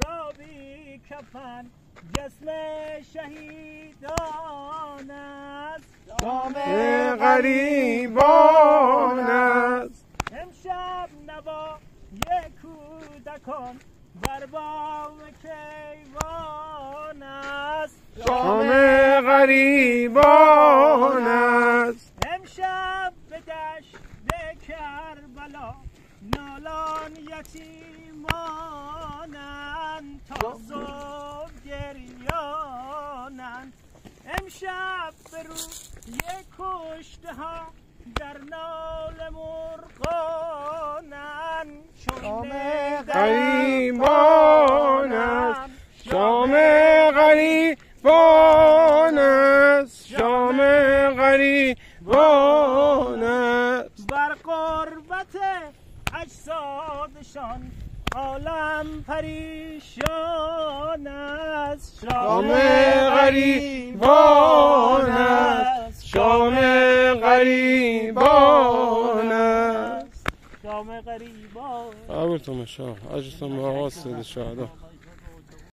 را بی کفن جسم شهیدان است، شام غریبان است. امشب نوای کودکان بر بام کیوان است، شام غریبان است. امشب به دشت کربلا نالان یتیمانند تا صبح گریانند. امشب به روی کشته ها در ناله مرغانند. شام غریبان است، شام غریبان است، شام غریبان است. بر قربت اجسادشان عالم پریشان است، شام غریبان است، شام غریبان است. شام غریبان. قبولتون بشه. اجرتون به آقا سید شهدا.